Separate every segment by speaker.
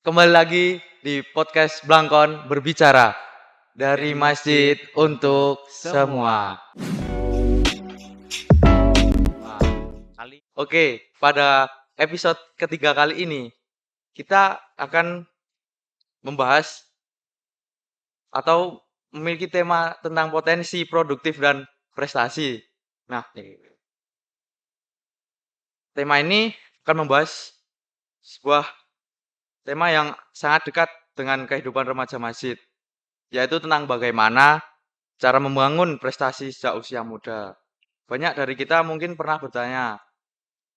Speaker 1: Kembali lagi di podcast Blangkon berbicara dari masjid untuk semua. Oke, pada episode ketiga kali ini kita akan membahas atau memiliki tema tentang potensi produktif dan prestasi. Nah, tema ini akan membahas sebuah tema yang sangat dekat dengan kehidupan remaja masjid, yaitu tentang bagaimana cara membangun prestasi sejak usia muda. Banyak dari kita mungkin pernah bertanya,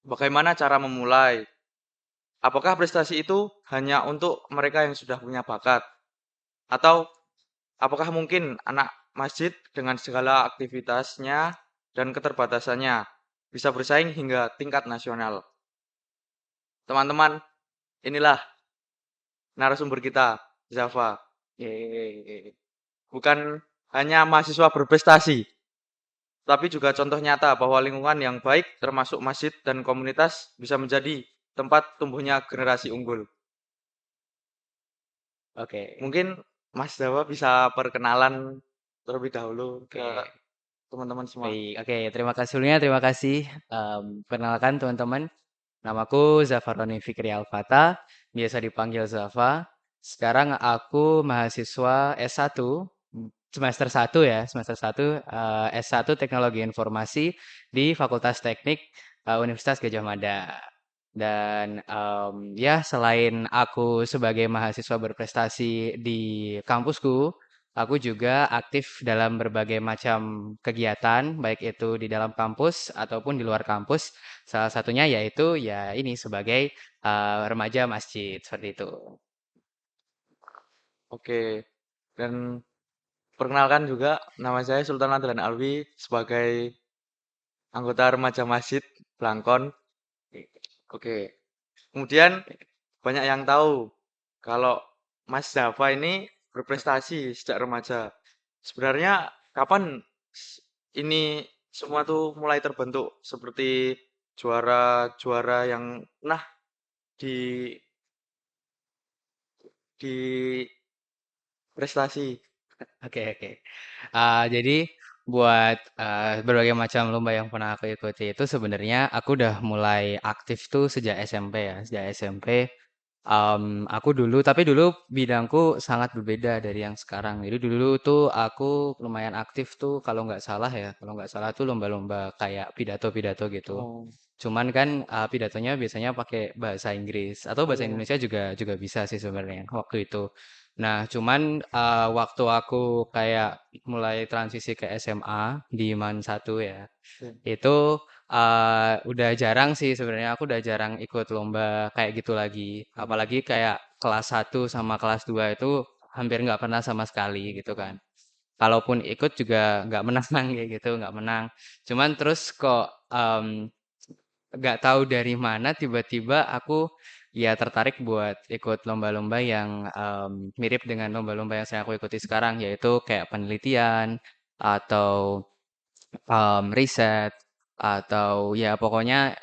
Speaker 1: bagaimana cara memulai? Apakah prestasi itu hanya untuk mereka yang sudah punya bakat? Atau apakah mungkin anak masjid dengan segala aktivitasnya dan keterbatasannya bisa bersaing hingga tingkat nasional? Teman-teman, inilah narasumber kita, Zafa. Yeay. Bukan hanya mahasiswa berprestasi, tapi juga contoh nyata bahwa lingkungan yang baik termasuk masjid dan komunitas bisa menjadi tempat tumbuhnya generasi unggul. Oke, mungkin Mas Jawa bisa perkenalan terlebih dahulu ke teman-teman semua.
Speaker 2: Baik, oke. Terima kasih sebelumnya, terima kasih. Perkenalkan teman-teman, namaku Zafaroni Fikri Alfata, biasa dipanggil Zafa. Sekarang aku mahasiswa S1, semester 1 ya, semester 1, S1 Teknologi Informasi di Fakultas Teknik Universitas Gadjah Mada. Dan ya selain aku sebagai mahasiswa berprestasi di kampusku, aku juga aktif dalam berbagai macam kegiatan, baik itu di dalam kampus ataupun di luar kampus. Salah satunya yaitu ya ini sebagai remaja masjid seperti itu.
Speaker 1: Oke, dan perkenalkan juga nama saya Sultan Adlan Alwi sebagai anggota remaja masjid Blangkon. Oke, kemudian banyak yang tahu kalau Mas Zafa ini berprestasi sejak remaja. Sebenarnya kapan ini semua tuh mulai terbentuk seperti juara-juara yang nah di di prestasi.
Speaker 2: Oke, oke. Jadi buat berbagai macam lomba yang pernah aku ikuti itu sebenarnya aku udah mulai aktif tuh sejak SMP ya, sejak SMP. Aku dulu, tapi dulu bidangku sangat berbeda dari yang sekarang. Jadi dulu tuh aku lumayan aktif tuh kalau nggak salah ya, kalau nggak salah tuh lomba-lomba kayak pidato-pidato gitu.
Speaker 1: Oh,
Speaker 2: Cuman kan pidatonya biasanya pakai bahasa Inggris atau bahasa
Speaker 1: oh,
Speaker 2: Indonesia juga juga bisa sih sebenarnya waktu itu. Nah, cuman waktu aku kayak mulai transisi ke SMA di MAN 1 ya,
Speaker 1: oke.
Speaker 2: itu udah jarang sih sebenarnya aku udah jarang ikut lomba kayak gitu lagi.
Speaker 1: Hmm.
Speaker 2: Apalagi kayak kelas 1 sama kelas 2 itu hampir nggak pernah sama sekali gitu kan. Kalaupun ikut juga nggak menang kayak gitu, nggak menang. Cuman terus kok nggak tahu dari mana tiba-tiba aku ya tertarik buat ikut lomba-lomba yang mirip dengan lomba-lomba yang saya aku ikuti sekarang, yaitu kayak penelitian atau riset atau ya pokoknya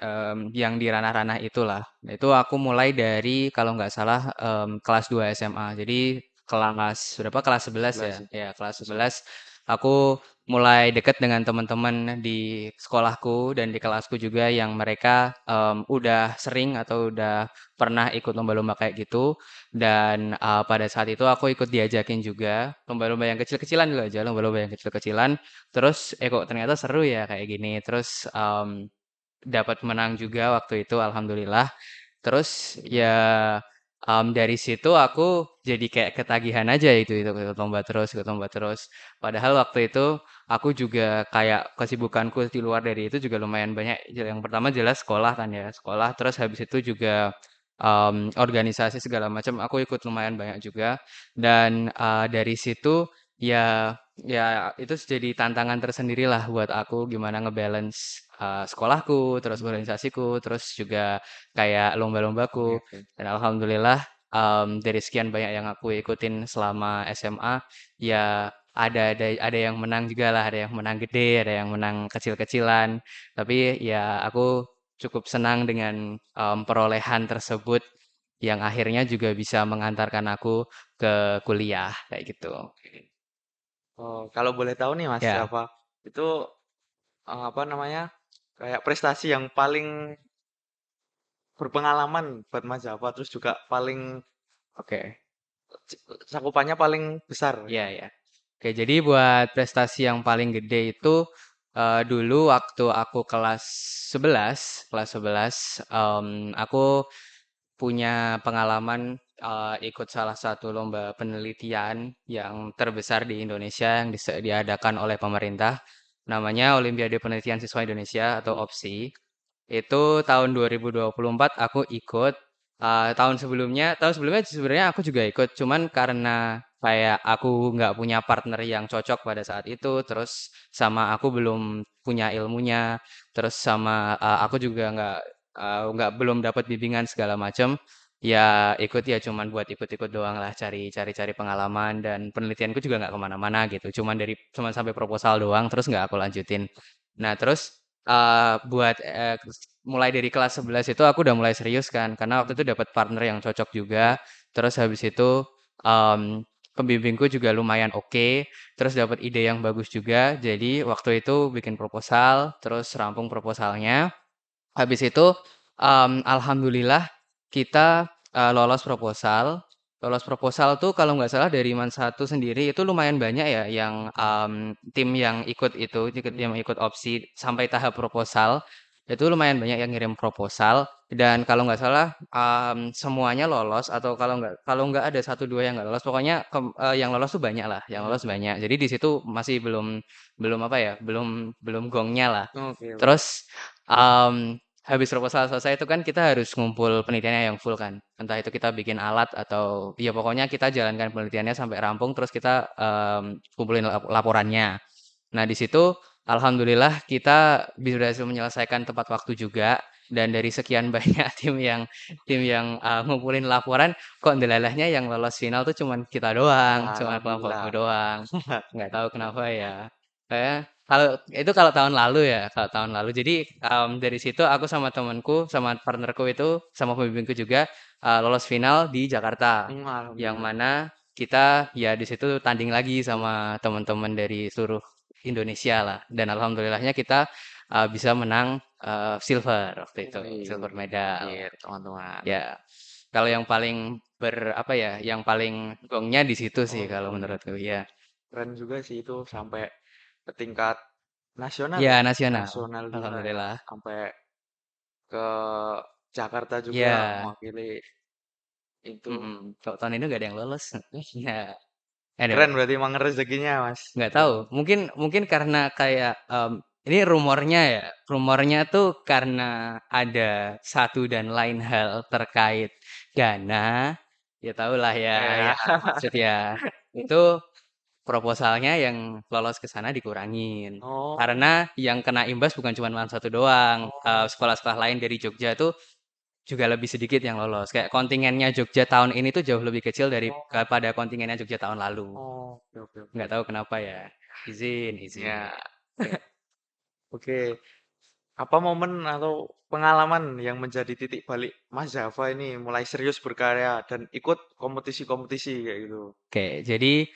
Speaker 2: yang di ranah-ranah itulah. Nah, itu aku mulai dari kalau nggak salah kelas 2 SMA. Jadi kelas berapa? Kelas 11 ya.
Speaker 1: 11 ya.
Speaker 2: Ya, kelas 11 aku mulai dekat dengan teman-teman di sekolahku dan di kelasku juga yang mereka udah sering atau udah pernah ikut lomba-lomba kayak gitu. Dan pada saat itu aku ikut diajakin juga lomba-lomba yang kecil-kecilan juga aja, lomba-lomba yang kecil-kecilan. Terus, kok ternyata seru ya kayak gini. Terus, dapat menang juga waktu itu alhamdulillah. Terus ya, dari situ aku jadi kayak ketagihan aja itu ikut lomba terus ikut lomba terus. Padahal waktu itu aku juga kayak kesibukanku di luar dari itu juga lumayan banyak. Yang pertama jelas sekolah kan ya, sekolah. Terus habis itu juga, organisasi segala macam aku ikut lumayan banyak juga. Dan, dari situ ya ya itu jadi tantangan tersendirilah buat aku gimana ngebalance sekolahku, terus
Speaker 1: Hmm.
Speaker 2: organisasiku, terus juga kayak
Speaker 1: Oke,
Speaker 2: lomba-lombaku.
Speaker 1: oke.
Speaker 2: Dan alhamdulillah dari sekian banyak yang aku ikutin selama SMA, ya ada yang menang juga lah, ada yang menang gede, ada yang menang kecil-kecilan. Tapi ya aku cukup senang dengan perolehan tersebut yang akhirnya juga bisa mengantarkan aku ke kuliah kayak gitu.
Speaker 1: Oh, kalau boleh tahu nih Mas,
Speaker 2: Ya,
Speaker 1: apa itu apa namanya? Kayak prestasi yang paling berpengalaman buat Mas Java, terus juga paling
Speaker 2: oke.
Speaker 1: cakupannya paling besar
Speaker 2: Iya,
Speaker 1: gitu.
Speaker 2: ya. Oke, jadi buat prestasi yang paling gede itu dulu waktu aku kelas 11, aku punya pengalaman ikut salah satu lomba penelitian yang terbesar di Indonesia yang diadakan oleh pemerintah. Namanya Olimpiade Penelitian Siswa Indonesia atau
Speaker 1: Wih,
Speaker 2: OPSI. Itu tahun 2024 aku ikut. Tahun sebelumnya sebenarnya aku juga ikut, cuman karena kayak aku nggak punya partner yang cocok pada saat itu, terus sama aku belum punya ilmunya, terus sama aku juga belum dapat bimbingan segala macam. Ya ikut ya cuman buat ikut-ikut doang lah, cari pengalaman dan penelitianku juga nggak kemana-mana gitu, cuman sampai proposal doang, terus nggak aku lanjutin. Nah terus mulai dari kelas 11 itu aku udah mulai serius kan, karena waktu itu dapat partner yang cocok juga. Terus habis itu em, pembimbingku juga lumayan oke, terus dapat ide yang bagus juga. Jadi waktu itu bikin proposal, terus rampung proposalnya. Habis itu, alhamdulillah kita, lolos proposal. Lolos proposal tuh kalau nggak salah dari Man 1 sendiri itu lumayan banyak ya yang, tim yang
Speaker 1: hmm.
Speaker 2: ikut opsi sampai tahap proposal, itu lumayan banyak yang ngirim proposal dan kalau nggak salah, semuanya lolos atau kalau nggak ada satu 2 yang nggak lolos, pokoknya yang lolos tuh banyak lah, yang lolos
Speaker 1: Hmm.
Speaker 2: banyak. Jadi di situ masih belum belum apa ya, belum belum gongnya lah.
Speaker 1: Oke, oke.
Speaker 2: Terus, mmm, habis proposal selesai itu kan kita harus ngumpul penelitiannya yang full kan. Entah itu kita bikin alat atau ya pokoknya kita jalankan penelitiannya sampai rampung terus kita, kumpulin laporannya. Nah di situ alhamdulillah kita berhasil menyelesaikan tepat waktu juga dan dari sekian banyak tim yang, ngumpulin laporan kok ndelalahnya yang lolos final tuh cuman kita doang,
Speaker 1: Wah,
Speaker 2: cuma kelompokku
Speaker 1: alhamdulillah.
Speaker 2: doang. Nggak tahu kenapa ya. Kayak kalau tahun lalu ya, kalau tahun lalu. Jadi, dari situ aku sama temanku, sama partnerku itu, sama pembimbingku juga, lolos final di Jakarta. Yang
Speaker 1: Alhamdulillah.
Speaker 2: mana kita ya di situ tanding lagi sama teman-teman dari seluruh Indonesia lah. Dan alhamdulillahnya kita bisa menang silver waktu itu, silver
Speaker 1: Wih,
Speaker 2: medal.
Speaker 1: iya teman-teman.
Speaker 2: Ya, kalau yang paling apa ya, yang paling gongnya di situ sih
Speaker 1: Oh,
Speaker 2: kalau
Speaker 1: gongnya.
Speaker 2: menurutku ya.
Speaker 1: Keren juga sih itu sampai ke tingkat nasional ya.
Speaker 2: Ya nasional,
Speaker 1: Nasional juga ya.
Speaker 2: alhamdulillah.
Speaker 1: Sampai ke Jakarta juga
Speaker 2: Ya,
Speaker 1: mewakili itu.
Speaker 2: kalau tahun ini nggak ada yang lolos. Ya, anyway,
Speaker 1: Keren berarti emang rezekinya, Mas.
Speaker 2: nggak tahu.
Speaker 1: Keren.
Speaker 2: Mungkin mungkin karena kayak ini rumornya ya, rumornya tuh karena ada satu dan lain hal terkait dana. Ya tau lah ya,
Speaker 1: Ya.
Speaker 2: yang aku maksud ya. Itu proposalnya yang lolos ke sana dikurangin.
Speaker 1: Oh,
Speaker 2: Karena yang kena imbas bukan cuma Man 1 doang.
Speaker 1: oh,
Speaker 2: Sekolah-sekolah lain dari Jogja tuh juga lebih sedikit yang lolos. Kayak kontingennya Jogja tahun ini tuh jauh lebih kecil
Speaker 1: oh,
Speaker 2: daripada kontingennya Jogja tahun lalu.
Speaker 1: oh, oke, oke, oke.
Speaker 2: Nggak tahu kenapa ya. Izin,
Speaker 1: Ya,
Speaker 2: izin.
Speaker 1: oke. Apa momen atau pengalaman yang menjadi titik balik Mas Java ini mulai serius berkarya dan ikut kompetisi-kompetisi kayak gitu?
Speaker 2: Oke, jadi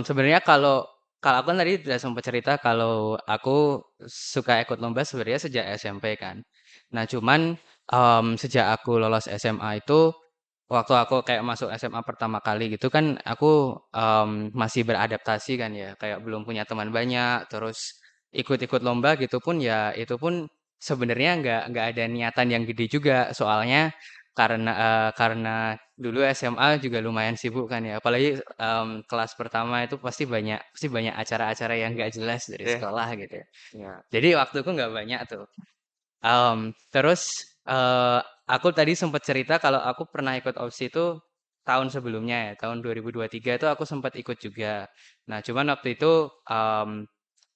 Speaker 2: sebenarnya kalau kalau aku kan tadi udah sempat cerita kalau aku suka ikut lomba sebenarnya sejak SMP kan. Nah, cuman sejak aku lolos SMA itu waktu aku kayak masuk SMA pertama kali gitu kan aku masih beradaptasi kan ya, kayak belum punya teman banyak, terus ikut-ikut lomba gitu pun ya itu pun sebenarnya nggak ada niatan yang gede juga soalnya karena dulu SMA juga lumayan sibuk kan ya, apalagi, kelas pertama itu pasti banyak acara-acara yang
Speaker 1: Iya.
Speaker 2: nggak jelas dari
Speaker 1: Eh,
Speaker 2: sekolah gitu ya.
Speaker 1: ya.
Speaker 2: Jadi waktuku nggak banyak tuh. Terus, aku tadi sempat cerita kalau aku pernah ikut OPSI itu tahun sebelumnya ya, tahun 2023 itu aku sempat ikut juga. Nah, cuman waktu itu,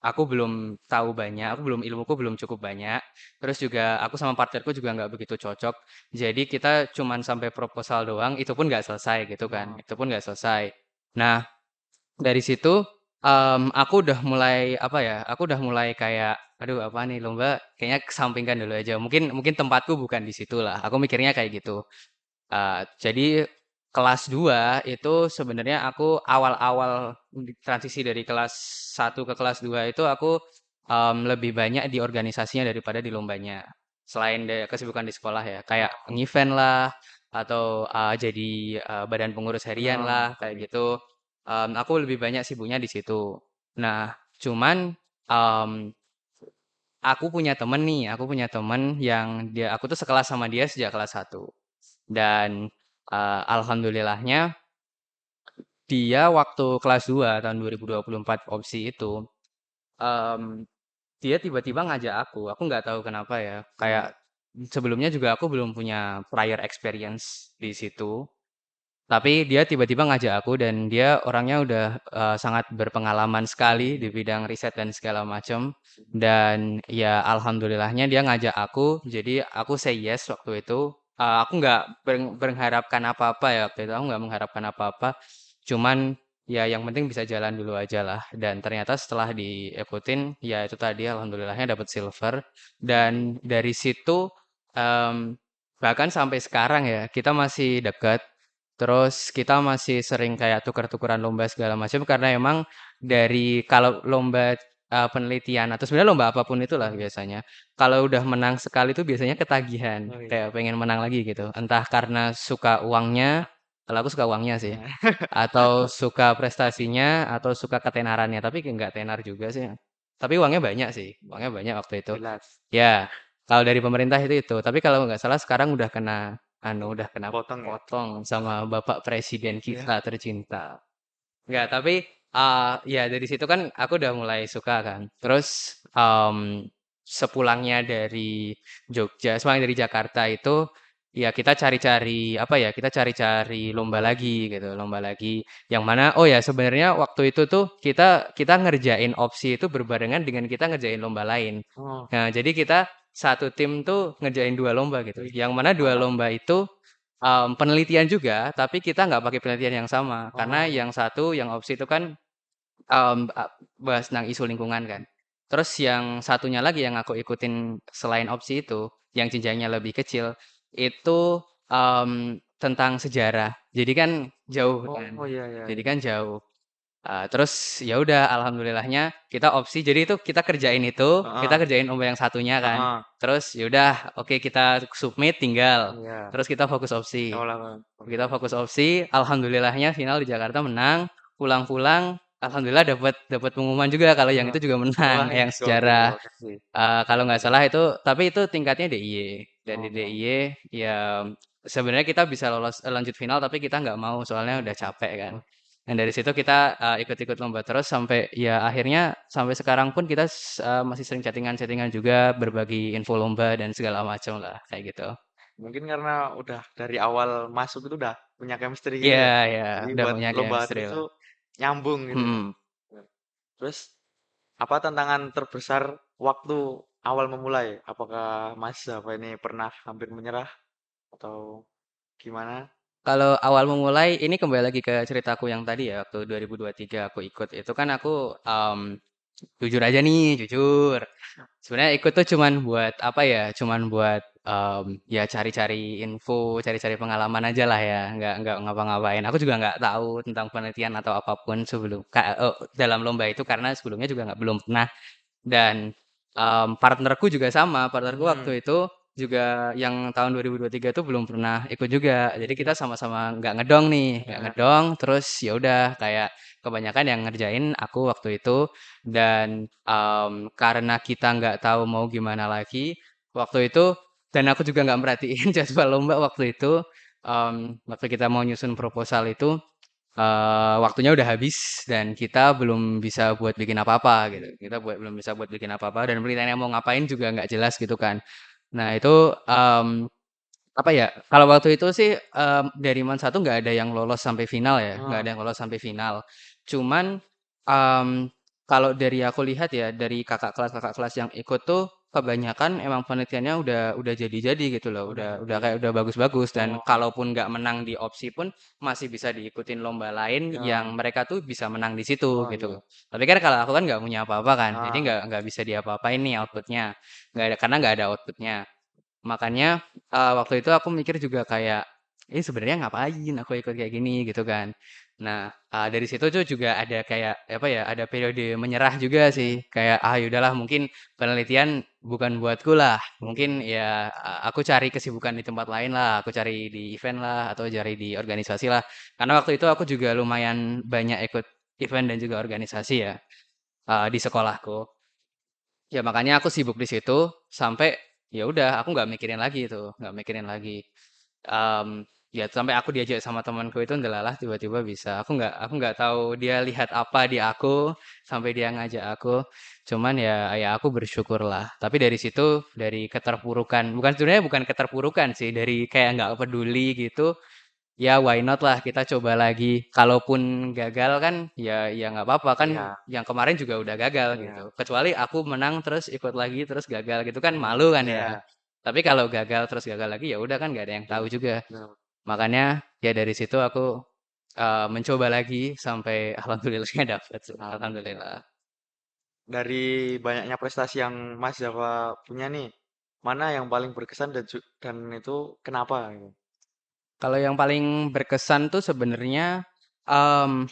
Speaker 2: aku belum tahu banyak, ilmuku belum cukup banyak, terus juga aku sama partnerku juga nggak begitu cocok. Jadi kita cuman sampai proposal doang, itu pun nggak selesai gitu kan,
Speaker 1: Oh,
Speaker 2: itu pun nggak selesai. Nah dari situ, aku udah mulai, apa ya, aku udah mulai kayak, "Aduh apa nih lomba, kayaknya kesampingkan dulu aja." Mungkin mungkin tempatku bukan di situ lah, aku mikirnya kayak gitu. Jadi kelas 2 itu sebenarnya aku awal-awal transisi dari kelas 1 ke kelas 2 itu aku lebih banyak di organisasinya daripada di lombanya. Selain kesibukan di sekolah ya, kayak
Speaker 1: Oh,
Speaker 2: nge-event lah atau jadi badan pengurus harian
Speaker 1: oh,
Speaker 2: lah kayak gitu. Aku lebih banyak sibuknya di situ. Nah, cuman em, aku punya temen yang aku tuh sekelas sama dia sejak kelas 1. Dan alhamdulillahnya dia waktu kelas 2 tahun 2024 opsi itu, mmm, dia tiba-tiba ngajak aku nggak tahu kenapa ya, kayak sebelumnya juga aku belum punya prior experience di situ, tapi dia tiba-tiba ngajak aku dan dia orangnya udah sangat berpengalaman sekali di bidang riset dan segala macam. Dan ya alhamdulillahnya dia ngajak aku, jadi aku say yes waktu itu. Aku nggak mengharapkan apa-apa ya waktu itu, aku nggak mengharapkan apa-apa. Cuman ya yang penting bisa jalan dulu aja lah. Dan ternyata setelah diikutin, ya itu tadi alhamdulillahnya dapat silver. Dan dari situ em, bahkan sampai sekarang ya kita masih dekat. Terus kita masih sering kayak tukar-tukaran lomba segala macam karena emang dari kalau lomba penelitian atau sebenarnya lomba apapun itulah biasanya. Kalau udah menang sekali tuh biasanya ketagihan,
Speaker 1: oh iya.
Speaker 2: kayak pengen menang lagi gitu. Entah karena suka uangnya, kalau aku suka uangnya sih,
Speaker 1: Nah,
Speaker 2: atau suka prestasinya, atau suka ketenarannya. Tapi nggak tenar juga sih. Tapi uangnya banyak sih, uangnya banyak waktu itu.
Speaker 1: jelas.
Speaker 2: Ya, kalau dari pemerintah itu. Tapi kalau nggak salah sekarang udah kena udah kena
Speaker 1: Potong ya?
Speaker 2: potong sama Bapak Presiden
Speaker 1: Iya.
Speaker 2: kita tercinta. Enggak, tapi ya dari situ kan aku udah mulai suka kan. Terus sepulangnya dari sepulang dari Jakarta itu ya kita cari-cari apa ya? Kita cari-cari
Speaker 1: Lomba
Speaker 2: lomba
Speaker 1: lagi.
Speaker 2: lagi gitu, lomba lagi. Yang mana oh ya sebenarnya waktu itu tuh kita kita ngerjain opsi itu berbarengan dengan kita ngerjain lomba lain.
Speaker 1: Oh,
Speaker 2: Nah, jadi kita satu tim tuh ngerjain dua lomba gitu.
Speaker 1: wih,
Speaker 2: Yang mana dua
Speaker 1: mantap.
Speaker 2: lomba itu penelitian juga, tapi kita nggak pakai penelitian yang sama. Karena
Speaker 1: Oh,
Speaker 2: yang satu, yang opsi itu kan bahas tentang isu lingkungan kan. Terus yang satunya lagi yang aku ikutin selain opsi itu, yang jenjangnya lebih kecil, itu tentang sejarah. Jadi kan jauh kan.
Speaker 1: oh iya iya
Speaker 2: Jadi
Speaker 1: iya.
Speaker 2: kan jauh. Terus ya udah alhamdulillahnya kita opsi jadi itu kita
Speaker 1: Heeh,
Speaker 2: kerjain lomba yang satunya kan.
Speaker 1: heeh.
Speaker 2: Terus ya udah oke kita submit tinggal.
Speaker 1: Iya.
Speaker 2: Terus kita fokus opsi.
Speaker 1: Olah
Speaker 2: Kita fokus opsi, alhamdulillahnya final di Jakarta menang. Pulang-pulang alhamdulillah dapat dapat pengumuman juga kalau yang
Speaker 1: Heeh.
Speaker 2: itu juga
Speaker 1: Wah,
Speaker 2: menang yang
Speaker 1: gokil
Speaker 2: sejarah
Speaker 1: banget sih.
Speaker 2: kalau nggak salah itu tapi itu tingkatnya DIY dan di
Speaker 1: Oh,
Speaker 2: DIY ya sebenarnya kita bisa lolos lanjut final tapi kita nggak mau soalnya udah
Speaker 1: oh,
Speaker 2: capek kan.
Speaker 1: oh.
Speaker 2: Dan dari situ kita ikut-ikut lomba terus sampai ya akhirnya sampai sekarang pun kita masih sering chattingan-chattingan juga berbagi info lomba dan segala macam lah kayak gitu.
Speaker 1: Mungkin karena udah dari awal masuk itu udah punya chemistry gitu
Speaker 2: Iya
Speaker 1: ya.
Speaker 2: ya
Speaker 1: Jadi
Speaker 2: udah
Speaker 1: buat
Speaker 2: punya
Speaker 1: lomba
Speaker 2: chemistry
Speaker 1: terus
Speaker 2: lah.
Speaker 1: tuh nyambung gitu ya.
Speaker 2: Mhm.
Speaker 1: Terus apa tantangan terbesar waktu awal memulai? Apakah Mas apa ini pernah hampir menyerah atau gimana?
Speaker 2: Kalau awal memulai, ini kembali lagi ke ceritaku yang tadi ya, waktu 2023 aku ikut. Itu kan aku, jujur aja nih, jujur. Sebenarnya ikut tuh cuman buat, apa ya, cuman buat, ya cari-cari info, cari-cari pengalaman aja lah ya, nggak ngapa-ngapain. Aku juga nggak tahu tentang penelitian atau apapun dalam lomba itu, karena sebelumnya juga belum pernah. Dan, partnerku juga sama, partnerku
Speaker 1: Hmm.
Speaker 2: waktu itu juga yang tahun 2023 itu belum pernah ikut juga. Jadi kita sama-sama nggak ngedong nih, nggak
Speaker 1: Ya.
Speaker 2: ngedong, terus ya udah kayak kebanyakan yang ngerjain aku waktu itu dan, karena kita nggak tahu mau gimana lagi, waktu itu dan aku juga nggak merhatiin jadwal lomba waktu itu, waktu kita mau nyusun proposal itu waktunya udah habis dan kita belum bisa buat bikin apa-apa gitu. Kita belum bisa buat bikin apa-apa dan penelitiannya mau ngapain juga nggak jelas gitu kan. Nah itu, apa ya, kalau waktu itu sih, dari Man satu nggak ada yang lolos sampai final ya, nggak ada
Speaker 1: Oh,
Speaker 2: yang lolos sampai final. Cuman, mmm, kalau dari aku lihat ya, dari kakak kelas yang ikut tuh kebanyakan emang penelitiannya udah jadi-jadi gitu loh,
Speaker 1: udah
Speaker 2: udah
Speaker 1: jadi.
Speaker 2: kayak udah bagus-bagus dan
Speaker 1: Oh,
Speaker 2: kalaupun nggak menang di opsi pun masih bisa diikutin lomba lain yang
Speaker 1: ya.
Speaker 2: mereka tuh bisa menang di situ
Speaker 1: Oh
Speaker 2: gitu.
Speaker 1: iya.
Speaker 2: Tapi kan kalau aku kan nggak punya apa-apa kan, jadi
Speaker 1: Ah,
Speaker 2: nggak bisa diapa-apain nih output-nya, nggak ada karena nggak ada output-nya. Makanya, waktu itu aku mikir juga kayak, "Ini sebenarnya ngapain aku ikut kayak gini?" Gitu kan. Nah, dari situ tuh juga ada kayak, apa ya, ada periode menyerah juga sih.
Speaker 1: Iya.
Speaker 2: Kayak, "Ah, ya udahlah mungkin penelitian bukan buatku lah. Mungkin ya, aku cari kesibukan di tempat lain lah, aku cari di event lah, atau cari di organisasi lah." Karena waktu itu aku juga lumayan banyak ikut event dan juga organisasi ya, di sekolahku. Ya makanya aku sibuk di situ sampai ya udah aku nggak mikirin lagi itu, nggak mikirin lagi. Ya sampai aku diajak sama temanku itu ndelalah tiba-tiba bisa. Aku nggak tahu dia lihat apa di aku sampai dia ngajak aku. Cuman ya aku bersyukur lah. Tapi dari situ dari keterpurukan, bukan sebenarnya bukan keterpurukan sih, dari kayak nggak peduli gitu. Ya why not lah kita coba lagi. Kalaupun gagal kan ya nggak apa-apa kan,
Speaker 1: Iya.
Speaker 2: yang kemarin juga udah gagal gitu.
Speaker 1: Iya.
Speaker 2: Kecuali aku menang terus ikut lagi terus gagal gitu kan malu kan ya.
Speaker 1: Iya.
Speaker 2: Tapi kalau gagal terus gagal lagi ya udah kan nggak ada yang tahu
Speaker 1: Iya.
Speaker 2: juga.
Speaker 1: Benar.
Speaker 2: Makanya ya dari situ aku mencoba lagi sampai alhamdulillahnya dapet sih.
Speaker 1: Alhamdulillah.
Speaker 2: Alhamdulillah.
Speaker 1: Dari banyaknya prestasi yang Mas Java punya nih, mana yang paling berkesan dan itu kenapa gitu?
Speaker 2: Kalau yang paling berkesan tuh sebenarnya em,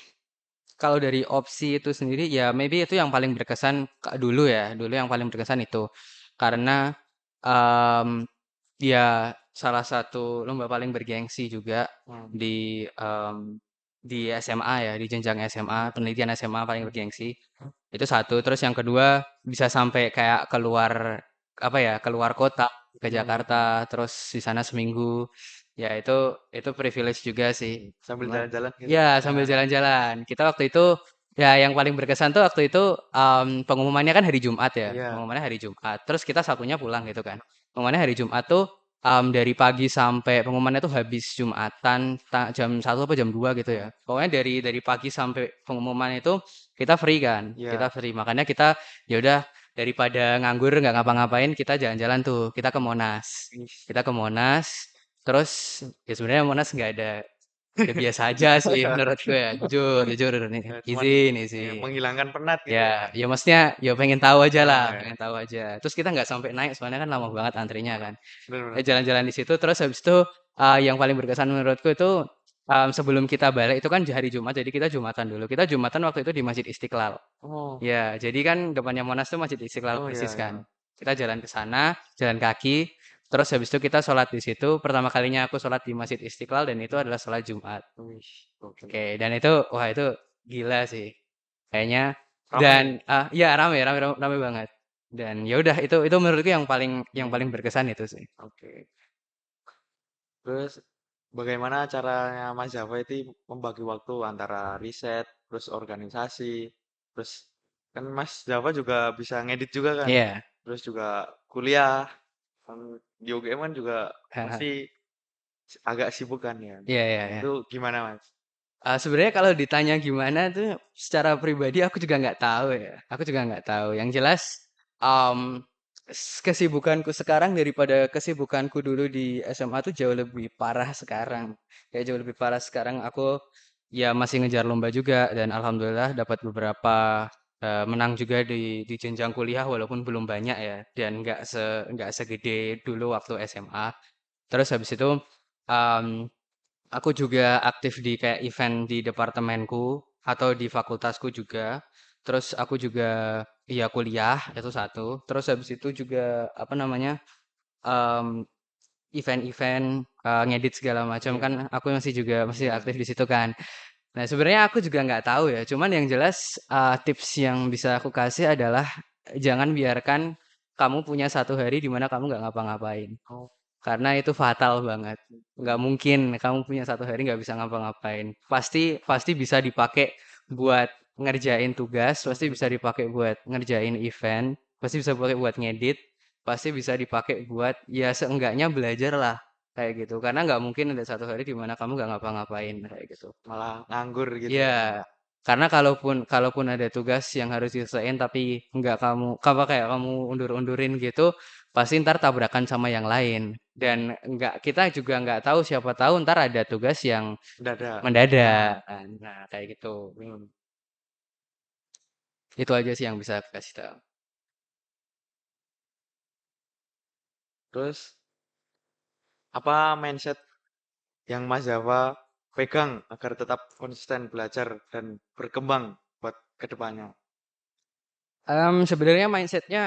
Speaker 2: kalau dari opsi itu sendiri ya maybe itu yang paling berkesan dulu ya, dulu yang paling berkesan itu. Karena em, ya salah satu lomba paling bergengsi juga
Speaker 1: Hmm.
Speaker 2: di SMA ya, di jenjang SMA, penelitian SMA paling bergengsi. Itu satu, terus yang kedua bisa sampai kayak keluar apa ya, keluar kota ke
Speaker 1: Hmm.
Speaker 2: Jakarta, terus di sana seminggu. Ya itu privilege juga sih.
Speaker 1: Sambil
Speaker 2: Cuma
Speaker 1: jalan-jalan gitu.
Speaker 2: ya sambil
Speaker 1: Nah,
Speaker 2: jalan-jalan. Kita waktu itu ya yang paling berkesan tuh waktu itu pengumumannya kan hari Jumat ya.
Speaker 1: iya.
Speaker 2: Pengumumannya hari Jumat. Terus kita Sabtunya pulang gitu kan. Pengumumannya hari Jumat tuh dari pagi sampai pengumumannya tuh habis Jumatan jam 1 apa jam 2 gitu ya. Pokoknya dari pagi sampai pengumuman itu kita free kan. Kita
Speaker 1: Iya.
Speaker 2: free. Makanya kita ya udah daripada nganggur nggak ngapa-ngapain kita jalan-jalan tuh. Kita ke Monas.
Speaker 1: Ih.
Speaker 2: Kita ke Monas. Terus ya sebenarnya Monas nggak ada, ya biasa aja sih menurutku ya. Jujur, jujur nih.
Speaker 1: Ya, cuman
Speaker 2: Izin,
Speaker 1: ya,
Speaker 2: izin.
Speaker 1: menghilangkan penat gitu ya.
Speaker 2: Ya maksudnya ya pengen tahu aja lah,
Speaker 1: Ah, ya.
Speaker 2: pengen tahu aja. Terus kita nggak sampai naik soalnya kan lama banget antrinya kan.
Speaker 1: Benar-benar.
Speaker 2: Jalan-jalan di situ terus habis itu yang paling berkesan menurutku itu sebelum kita balik itu kan hari Jumat jadi kita Jumatan dulu. Kita Jumatan waktu itu di Masjid Istiqlal.
Speaker 1: Oh,
Speaker 2: Ya, jadi kan depannya Monas tuh Masjid Istiqlal
Speaker 1: oh
Speaker 2: persis
Speaker 1: ya,
Speaker 2: kan.
Speaker 1: ya.
Speaker 2: Kita jalan ke sana, jalan kaki, terus habis itu kita sholat di situ. Pertama kalinya aku sholat di Masjid Istiqlal dan itu adalah sholat Jumat.
Speaker 1: Wih, oke.
Speaker 2: Oke, dan itu wah itu gila sih. Kayaknya dan
Speaker 1: Ramai.
Speaker 2: ya rame, rame, rame, rame banget. Dan ya udah itu menurutku yang paling berkesan itu sih.
Speaker 1: Oke. Terus bagaimana caranya Mas Java itu membagi waktu antara riset, terus organisasi, terus kan Mas Java juga bisa ngedit juga kan,
Speaker 2: Iya.
Speaker 1: terus juga kuliah, kan di UGM kan juga pasti agak sibuk kan ya.
Speaker 2: Iya, iya,
Speaker 1: Nah,
Speaker 2: iya.
Speaker 1: itu gimana Mas?
Speaker 2: Sebenarnya kalau ditanya gimana tuh secara pribadi aku juga nggak tahu ya. Aku juga nggak tahu. Yang jelas um, kesibukanku sekarang daripada kesibukanku dulu di SMA tuh jauh lebih parah sekarang. Ya jauh lebih parah sekarang. Aku ya masih ngejar lomba juga dan alhamdulillah dapat beberapa menang juga di jenjang kuliah walaupun belum banyak ya dan nggak segede dulu waktu SMA. Terus habis itu um, aku juga aktif di kayak event di departemenku atau di fakultasku juga. Terus aku juga ya kuliah itu satu. Terus habis itu juga apa namanya em, event-event ngedit segala macam
Speaker 1: Iya,
Speaker 2: kan aku masih
Speaker 1: iya.
Speaker 2: aktif di situ kan. Nah sebenarnya aku juga nggak tahu ya. Cuman yang jelas tips yang bisa aku kasih adalah jangan biarkan kamu punya satu hari di mana kamu nggak ngapa-ngapain.
Speaker 1: Oh,
Speaker 2: Karena itu fatal banget. Nggak mungkin kamu punya satu hari nggak bisa ngapa-ngapain. Pasti pasti bisa dipakai buat ngerjain tugas, pasti bisa dipakai buat ngerjain event, pasti bisa dipakai buat ngedit, pasti bisa dipakai buat ya seenggaknya belajar lah kayak gitu. Karena nggak mungkin ada satu hari di mana kamu nggak ngapa-ngapain kayak gitu.
Speaker 1: malah nganggur gitu
Speaker 2: Iya,
Speaker 1: ya.
Speaker 2: karena kalaupun kalaupun ada tugas yang harus diselesaikan tapi nggak kamu kayak kamu undur-undurin gitu, pasti ntar tabrakan sama yang lain. Dan nggak kita juga nggak tahu siapa tahu ntar ada tugas yang
Speaker 1: Mendadak.
Speaker 2: mendadak.
Speaker 1: Nah,
Speaker 2: Nah, kayak gitu.
Speaker 1: hmm.
Speaker 2: Itu aja sih yang bisa aku kasih tahu.
Speaker 1: Terus apa mindset yang Mas Zafa pegang agar tetap konsisten belajar dan berkembang buat kedepannya?
Speaker 2: Sebenarnya mindsetnya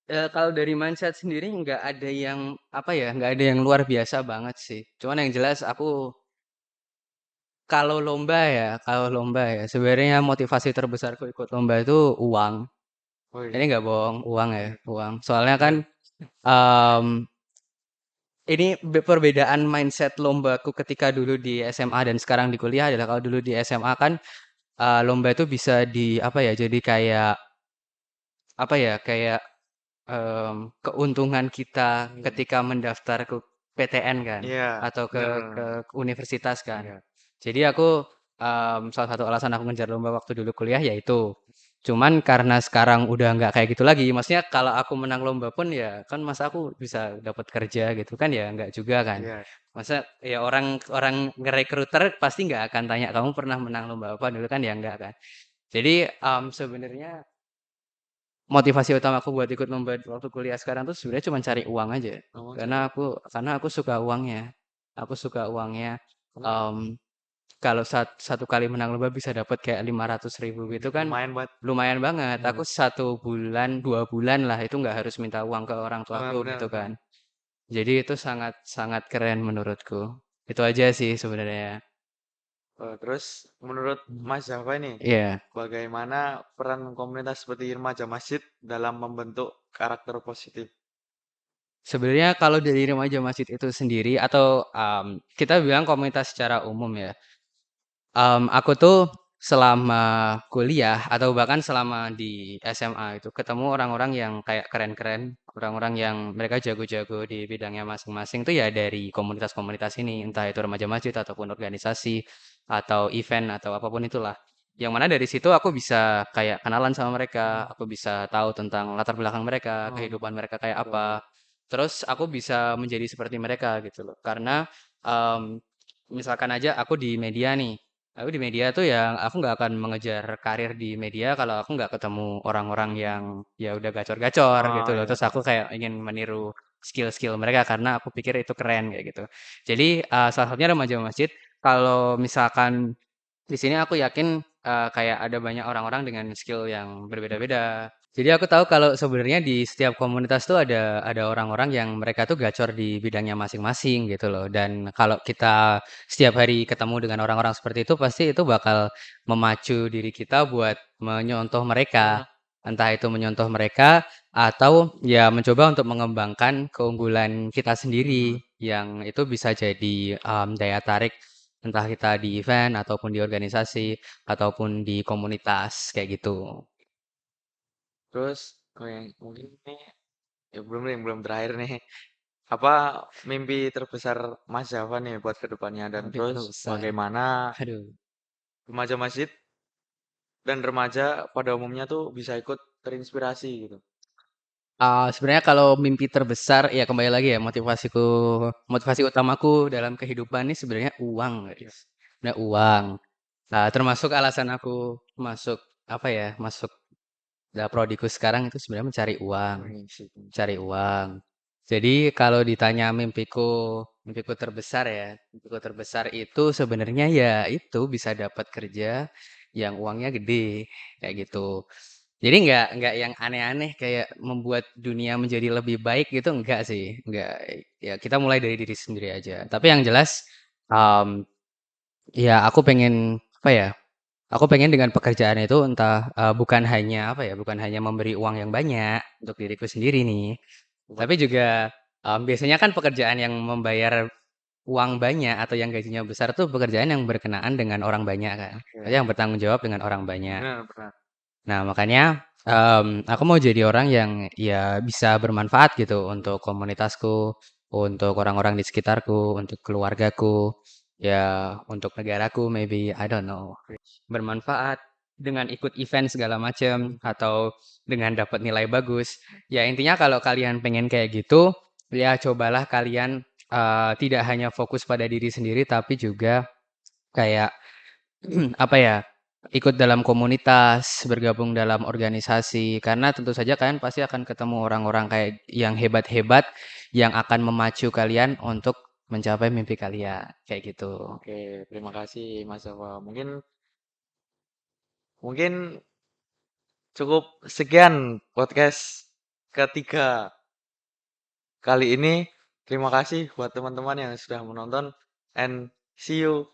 Speaker 2: kalau dari mindset sendiri nggak ada yang apa ya, nggak ada yang luar biasa banget sih. Cuman yang jelas aku kalau lomba ya, sebenarnya motivasi terbesarku ikut lomba itu uang.
Speaker 1: Oh
Speaker 2: Ini
Speaker 1: iya,
Speaker 2: nggak bohong, uang ya,
Speaker 1: bener,
Speaker 2: uang. Soalnya kan
Speaker 1: bener.
Speaker 2: em, ini perbedaan mindset lombaku ketika dulu di SMA dan sekarang di kuliah adalah kalau dulu di SMA kan lomba itu bisa di apa ya, jadi kayak apa ya, kayak keuntungan kita
Speaker 1: Iya,
Speaker 2: ketika mendaftar ke PTN kan
Speaker 1: iya,
Speaker 2: atau ke
Speaker 1: bener,
Speaker 2: ke
Speaker 1: bener.
Speaker 2: universitas kan.
Speaker 1: Iya.
Speaker 2: Jadi aku salah satu alasan aku ngejar lomba waktu dulu kuliah yaitu. Cuman karena sekarang udah nggak kayak gitu lagi. Maksudnya kalau aku menang lomba pun ya kan masa aku bisa dapat kerja gitu kan ya nggak juga kan.
Speaker 1: Iya.
Speaker 2: Masa ya orang orang ngerekruter pasti nggak akan tanya kamu pernah menang lomba apa dulu kan ya nggak kan. Jadi sebenarnya motivasi utamaku buat ikut lomba waktu kuliah sekarang tuh sebenarnya cuma cari uang aja.
Speaker 1: Oh,
Speaker 2: Karena
Speaker 1: cari.
Speaker 2: aku suka uangnya. Aku suka uangnya. Em, kalau satu kali menang lomba bisa dapat kayak 500.000 gitu kan
Speaker 1: Lumayan buat.
Speaker 2: lumayan banget. Aku
Speaker 1: Iya.
Speaker 2: 1 bulan, 2 bulan lah itu nggak harus minta uang ke orang tuaku gitu
Speaker 1: Bener,
Speaker 2: kan.
Speaker 1: bener.
Speaker 2: Jadi itu sangat sangat keren menurutku. Itu aja sih sebenarnya.
Speaker 1: Terus menurut Mas Zafa ini,
Speaker 2: Iya.
Speaker 1: bagaimana peran komunitas seperti remaja masjid dalam membentuk karakter positif?
Speaker 2: Sebenarnya kalau dari remaja masjid itu sendiri atau kita bilang komunitas secara umum ya. Aku tuh selama kuliah atau bahkan selama di SMA itu ketemu orang-orang yang kayak keren-keren, orang-orang yang mereka jago-jago di bidangnya masing-masing tuh ya dari komunitas-komunitas ini, entah itu remaja masjid ataupun organisasi atau event atau apapun itulah. Yang mana dari situ aku bisa kayak kenalan sama mereka, aku bisa tahu tentang latar belakang mereka,
Speaker 1: Oh,
Speaker 2: kehidupan mereka kayak
Speaker 1: betul.
Speaker 2: apa. Terus aku bisa menjadi seperti mereka gitu loh. Karena misalkan aja aku di media nih. Aku di media tuh ya aku nggak akan mengejar karir di media kalau aku nggak ketemu orang-orang yang ya udah gacor-gacor gitu
Speaker 1: Oh
Speaker 2: loh.
Speaker 1: ya,
Speaker 2: Terus aku kayak ingin meniru skill-skill mereka karena aku pikir itu keren kayak gitu. Jadi salah satunya remaja masjid. Kalau misalkan di sini aku yakin kayak ada banyak orang-orang dengan skill yang berbeda-beda. Jadi aku tahu kalau sebenarnya di setiap komunitas tuh ada orang-orang yang mereka tuh gacor di bidangnya masing-masing gitu loh. Dan kalau kita setiap hari ketemu dengan orang-orang seperti itu pasti itu bakal memacu diri kita buat menyontoh mereka.
Speaker 1: bener.
Speaker 2: Entah itu menyontoh mereka atau ya mencoba untuk mengembangkan keunggulan kita
Speaker 1: Hmm.
Speaker 2: sendiri yang itu bisa jadi daya tarik entah kita di event ataupun di organisasi ataupun di komunitas kayak gitu.
Speaker 1: Terus, mungkin ini ya belum terakhir nih. Apa mimpi terbesar Mas Zafa nih buat kedepannya dan
Speaker 2: Mimpi
Speaker 1: terus
Speaker 2: terbesar.
Speaker 1: bagaimana
Speaker 2: Aduh.
Speaker 1: remaja masjid dan remaja pada umumnya tuh bisa ikut terinspirasi gitu.
Speaker 2: Sebenarnya kalau mimpi terbesar ya kembali lagi ya motivasi utamaku dalam kehidupan ini sebenarnya uang
Speaker 1: Iya.
Speaker 2: guys. Nah, uang. Nah, termasuk alasan aku masuk apa ya, masuk prodiku sekarang itu sebenarnya mencari uang.
Speaker 1: Oh, iya sih.
Speaker 2: Cari uang. Jadi kalau ditanya mimpiku terbesar ya, mimpiku terbesar itu sebenarnya ya itu bisa dapat kerja yang uangnya gede kayak gitu. Jadi nggak yang aneh-aneh kayak membuat dunia menjadi lebih baik gitu enggak sih, enggak. Ya kita mulai dari diri sendiri aja. Tapi yang jelas um, ya aku pengen apa ya? Aku pengen dengan pekerjaan itu entah bukan hanya apa ya, bukan hanya memberi uang yang banyak untuk diriku sendiri nih,
Speaker 1: Buat.
Speaker 2: tapi juga, biasanya kan pekerjaan yang membayar uang banyak atau yang gajinya besar tuh pekerjaan yang berkenaan dengan orang banyak kan,
Speaker 1: Oke.
Speaker 2: maksudnya yang bertanggung jawab dengan orang banyak.
Speaker 1: Benar, benar.
Speaker 2: Nah makanya, aku mau jadi orang yang ya bisa bermanfaat gitu untuk komunitasku, untuk orang-orang di sekitarku, untuk keluargaku, ya untuk negaraku maybe, I don't know. Bermanfaat dengan ikut event segala macam atau dengan dapat nilai bagus. Ya intinya kalau kalian pengen kayak gitu, ya cobalah kalian tidak hanya fokus pada diri sendiri tapi juga kayak apa ya, ikut dalam komunitas, bergabung dalam organisasi karena tentu saja kalian pasti akan ketemu orang-orang kayak yang hebat-hebat yang akan memacu kalian untuk mencapai mimpi kalian, kayak gitu.
Speaker 1: Oke, terima kasih Mas Yova. Mungkin mungkin cukup sekian podcast ketiga kali ini. Terima kasih buat teman-teman yang sudah menonton and see you